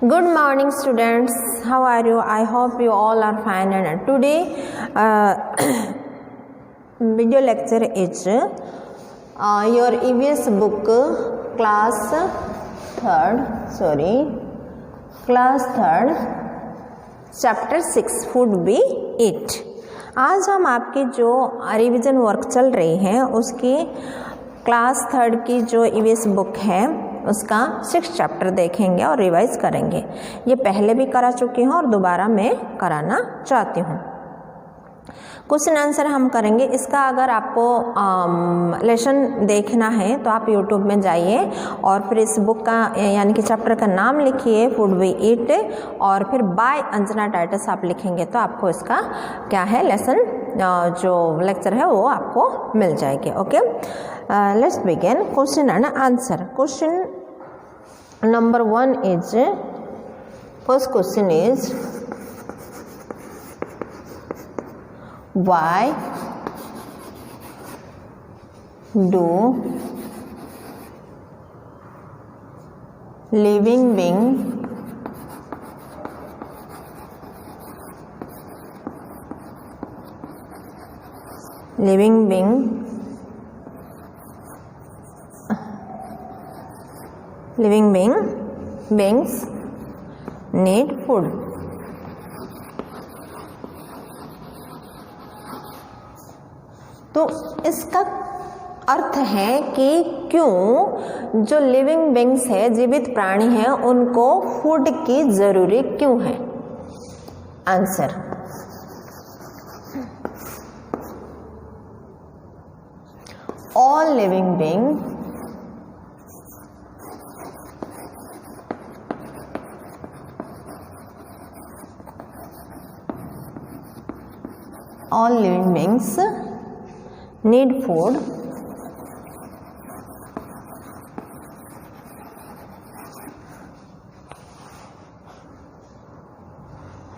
Good morning, students. How are you? I hope you all are fine. And today, video lecture is your EVS book, class third, chapter 6, food we eat. आज हम आपकी जो revision work चल रही है उसकी class third की जो ईवीएस बुक है उसका 6 चैप्टर देखेंगे और रिवाइज करेंगे। ये पहले भी करा चुकी हूँ और दोबारा मैं कराना चाहती हूँ। क्वेश्चन आंसर हम करेंगे। इसका अगर आपको लेसन देखना है तो आप यूट्यूब में जाइए और फिर इस बुक का यानी कि चैप्टर का नाम लिखिए फूड वी ईट और फिर बाय अंजना टाइटस आप लिखेंगे तो आपको इसका क्या है लेसन जो लेक्चर है वो आपको मिल जाएगी। Okay, let's begin question and answer. Question number 1 is, first question is why do living beings need food? तो इसका अर्थ है कि क्यों जो लिविंग बींग्स है, जीवित प्राणी हैं, उनको फूड की जरूरी क्यों है। Answer, all living being need food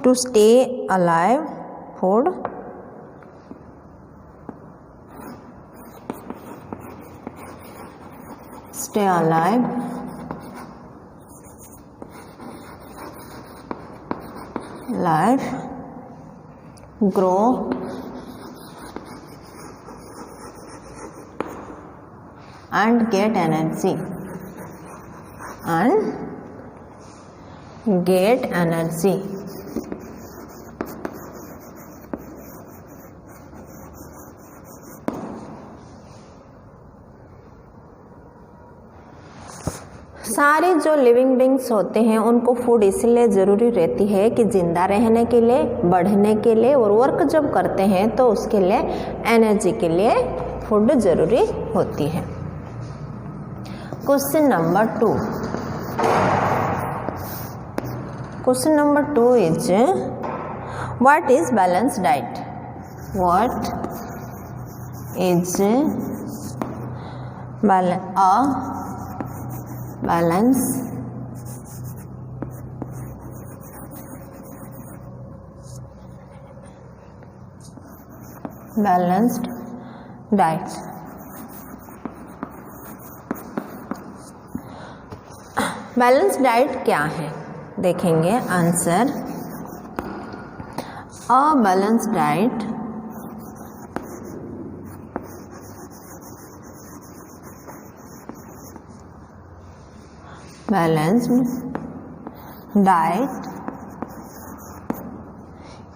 to stay alive. Food stay alive, life, grow and get energy सारे जो लिविंग बींग्स होते हैं उनको फूड इसलिए ज़रूरी रहती है कि ज़िंदा रहने के लिए, बढ़ने के लिए और वर्क जब करते हैं तो उसके लिए एनर्जी के लिए फूड ज़रूरी होती है। Question number 2 is, what is balance diet? What is balanced diet? Balance diet क्या है देखेंगे। Answer, a balance diet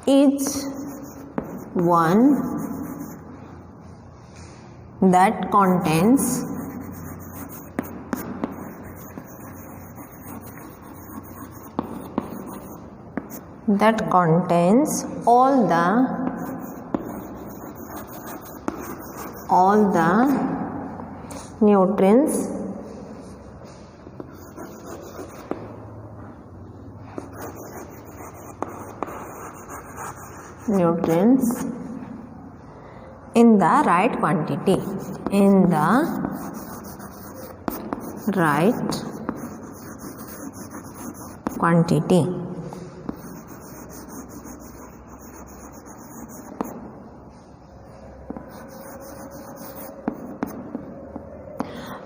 is one that contains all the nutrients in the right quantity,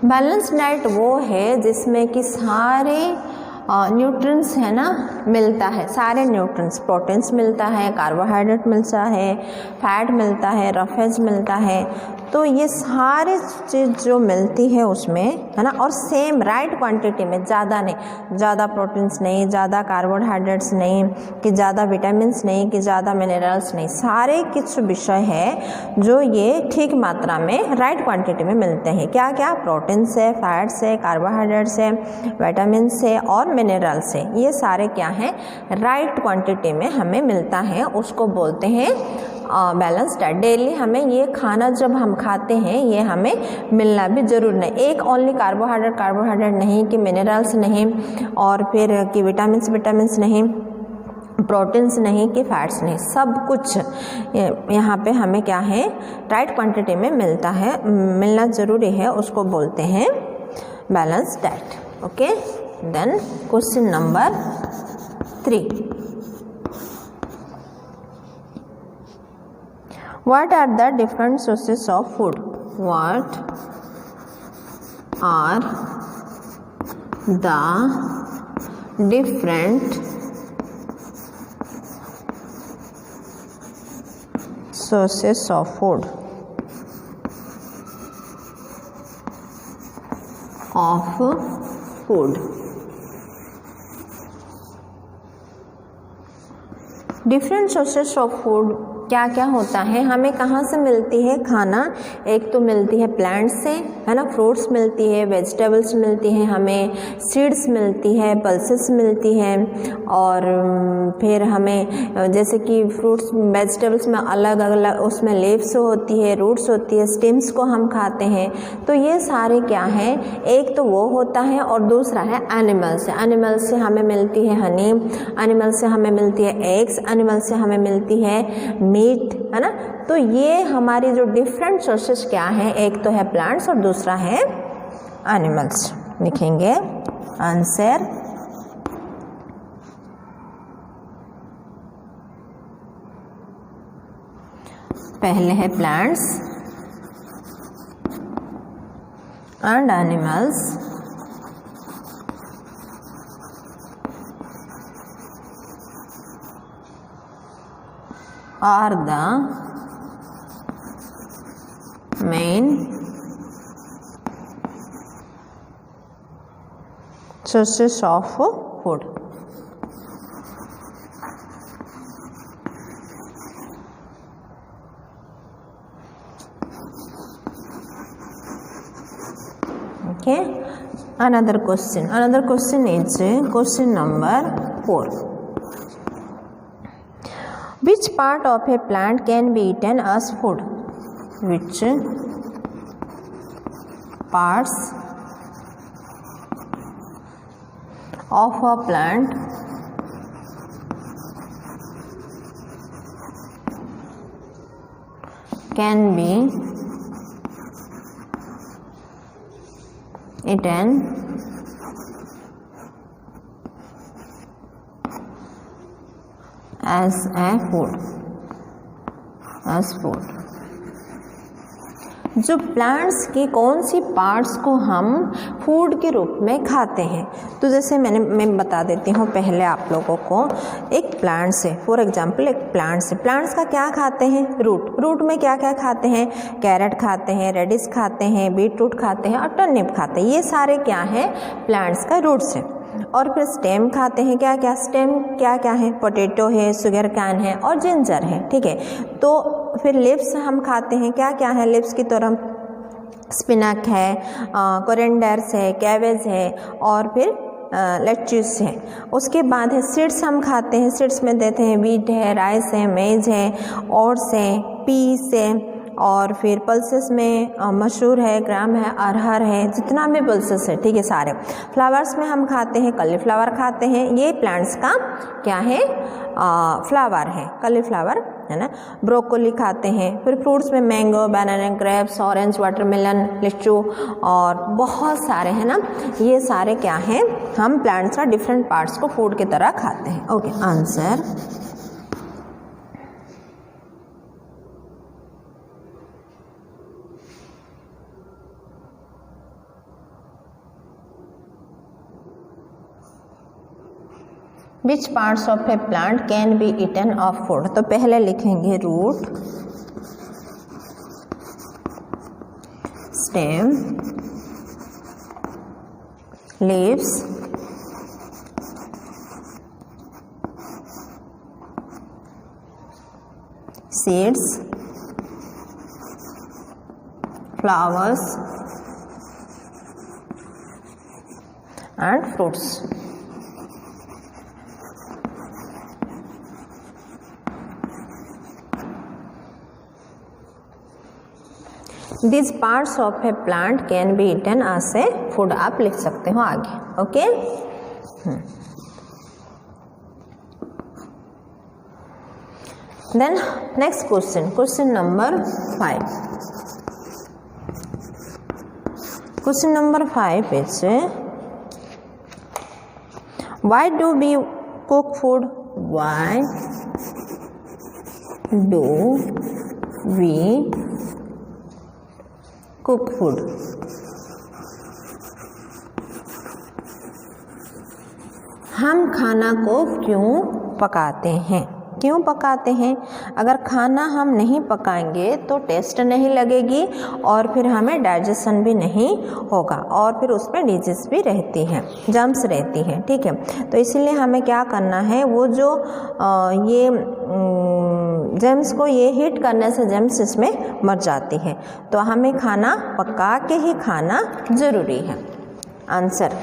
balance diet वो है जिसमें कि सारे न्यूट्रिएंट्स है ना मिलता है, सारे न्यूट्रिएंट्स, प्रोटीन्स मिलता है, कार्बोहाइड्रेट मिलता है, फैट मिलता है, रफेज मिलता है। तो ये सारे चीज़ जो मिलती है उसमें है ना, और सेम राइट क्वांटिटी में, ज़्यादा नहीं, ज़्यादा प्रोटीन्स नहीं, ज़्यादा कार्बोहाइड्रेट्स नहीं, कि ज़्यादा विटामिन्स नहीं, कि ज़्यादा मिनरल्स नहीं, सारे कुछ विषय है जो ये ठीक मात्रा में राइट क्वांटिटी में मिलते हैं। क्या क्या? प्रोटीन्स है, फैट्स है, कार्बोहाइड्रेट्स है, विटामिन्स है और मिनरल्स है। ये सारे क्या हैं? राइट क्वांटिटी में हमें मिलता है, उसको बोलते हैं बैलेंस डाइट। डेली हमें ये खाना जब हम खाते हैं ये हमें मिलना भी जरूर नहीं। एक ओनली कार्बोहाइड्रेट नहीं, कि मिनरल्स नहीं, और फिर कि विटामिन्स नहीं, प्रोटीन्स नहीं, कि फैट्स नहीं, सब कुछ यहाँ पे हमें क्या है? राइट क्वांटिटी में मिलता है, मिलना ज़रूरी है, उसको बोलते हैं balance diet. Okay, then question number 3, what are the different sources of food? What are the different sources of food? Different sources of food क्या क्या होता है? हमें कहाँ से मिलती है खाना? एक तो मिलती है प्लांट से, है ना, फ्रूट्स मिलती है, वेजिटेबल्स मिलती हैं, हमें सीड्स मिलती है, पल्सेस मिलती हैं, और फिर हमें जैसे कि फ्रूट्स वेजिटेबल्स में अलग अलग उसमें लीव्स होती है, रूट्स होती है, स्टेम्स को हम खाते हैं। तो ये सारे क्या हैं? एक तो वो होता है, और दूसरा है एनिमल से। एनिमल से हमें मिलती है हनी, एनिमल से हमें मिलती है एग्स, एनिमल से हमें मिलती है मीट, है ना। तो ये हमारी जो डिफरेंट सोर्सेस क्या है? एक तो है प्लांट्स और दूसरा है एनिमल्स। लिखेंगे आंसर। पहले है plants and animals are the main sources of food. Okay, another question is question number 4. Which part of a plant can be eaten as food? Which parts of a plant can be eaten as food? जो plants की कौन सी parts को हम food के रूप में खाते हैं? तो जैसे मैं बता देती हूँ पहले आप लोगों को। एक प्लांट से, फॉर एग्जांपल एक प्लांट्स का क्या खाते हैं? रूट में क्या क्या खाते हैं? कैरेट खाते हैं, रेडिश खाते हैं, बीटरूट खाते हैं और टर्निप खाते हैं। ये सारे क्या है? प्लांट्स का रूट्स है। और फिर स्टेम खाते हैं, क्या क्या स्टेम क्या क्या है? पोटैटो है, शुगर कैन है और जिंजर है, ठीक है। तो फिर लिव्स हम खाते हैं, क्या क्या है लिव्स की तरफ? स्पिनक है, कोरिएंडर्स है, कैबेज है और फिर लेट्यूस है। उसके बाद है सीड्स हम खाते हैं। सीड्स में देते हैं व्हीट है, राइस है, मेज है, ओट्स है, पीस है, और फिर पल्सेस में मसूर है, ग्राम है, अरहर है, जितना भी पल्सेस है, ठीक है सारे। फ्लावर्स में हम खाते हैं, कॉलीफ्लावर खाते हैं। ये प्लांट्स का क्या है? फ्लावर है, कॉलीफ्लावर है ना। ब्रोकोली खाते हैं। फिर फ्रूट्स में मैंगो, बनाना, ग्रेप्स, ऑरेंज, वाटरमेलन, लिचू और बहुत सारे है ना। ये सारे क्या हैं? हम प्लांट्स का डिफरेंट पार्ट्स को फूड की तरह खाते हैं। Okay, answer. Which parts of a plant can be eaten of food. तो पहले लिखेंगे root, stem, leaves, seeds, flowers and fruits. These parts of a plant can be eaten as a food. आप लिख सकते हो आगे, okay. Then next question, question number 5. Question number 5 is, why do we cook food? Why do we cook food? हम खाना को क्यों पकाते हैं? क्यों पकाते हैं? अगर खाना हम नहीं पकाएंगे तो टेस्ट नहीं लगेगी और फिर हमें डाइजेशन भी नहीं होगा और फिर उसमें डिजीज भी रहती हैं, जर्म्स रहती हैं, ठीक है। तो इसीलिए हमें क्या करना है, वो जो ये जर्म्स को ये हीट करने से जर्म्स इसमें मर जाती है। तो हमें खाना पका के ही खाना ज़रूरी है। Answer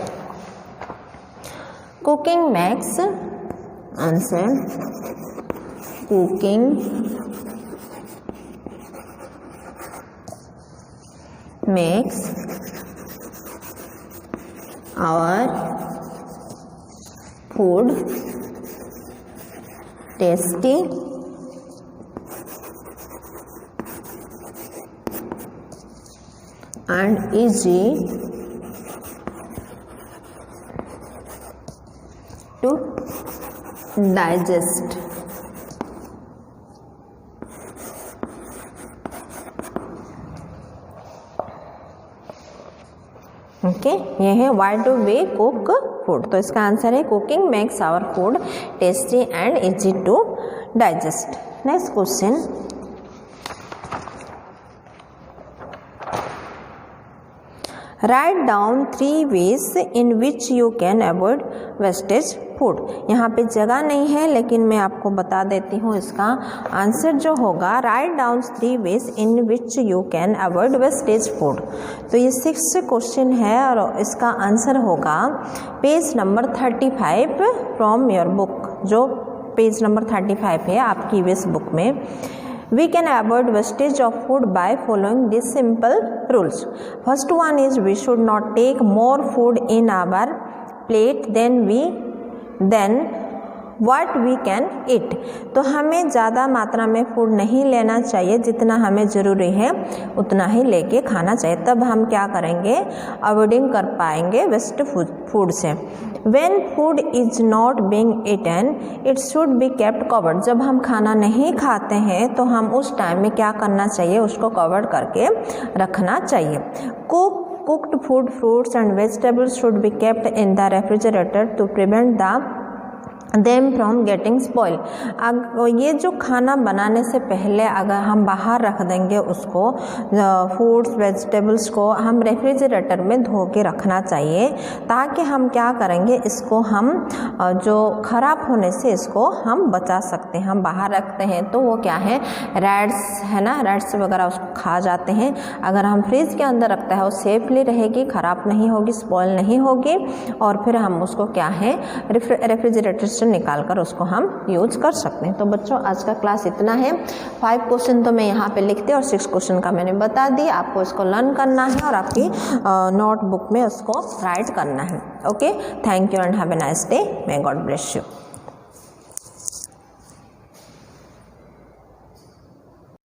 cooking makes, answer cooking makes our food tasty and easy to digest. Okay, ये है why do we cook food. तो इसका आंसर है cooking makes our food tasty and easy to digest. Next question, write down 3 ways in which you can avoid wastage food. यहाँ पे जगह नहीं है लेकिन मैं आपको बता देती हूँ इसका आंसर जो होगा, right down 3 ways in which you can avoid wastage food. तो ये 6th क्वेश्चन है और इसका आंसर होगा page number 35 from your book. जो पेज नंबर 35 है आपकी ईवीएस बुक में, we can avoid wastage of food by following these simple rules. First one is we should not take more food in our plate than what we can eat. तो हमें ज़्यादा मात्रा में food नहीं लेना चाहिए, जितना हमें ज़रूरी है उतना ही लेके खाना चाहिए। तब हम क्या करेंगे, अवॉइडिंग कर पाएंगे वेस्ट फूड से। When food is not being eaten, it should be kept covered. जब हम खाना नहीं खाते हैं तो हम उस टाइम में क्या करना चाहिए, उसको कवर करके रखना चाहिए। Cooked food, fruits and vegetables should be kept in the refrigerator to prevent them from getting spoiled. ये जो खाना बनाने से पहले अगर हम बाहर रख देंगे उसको, फूड्स वेजिटेबल्स को हम रेफ्रिजरेटर में धो के रखना चाहिए, ताकि हम क्या करेंगे, इसको हम जो ख़राब होने से इसको हम बचा सकते हैं। हम बाहर रखते हैं तो वो क्या है, रैट्स है ना, रैट्स वगैरह उसको खा जाते हैं। अगर हम फ्रिज के अंदर रखते हैं वो सेफली रहेगी, ख़राब नहीं होगी, स्पॉइल नहीं होगी और फिर हम उसको क्या है रेफ्रिजरेटर से निकाल कर उसको हम यूज कर सकते हैं। तो बच्चों आज का क्लास इतना है। 5 क्वेश्चन तो मैं यहाँ पे लिखते और 6 क्वेश्चन का मैंने बता दी। आपको इसको लर्न करना है और आपकी नोटबुक में उसको राइट करना है। Okay, thank you and have a nice day. May God bless you.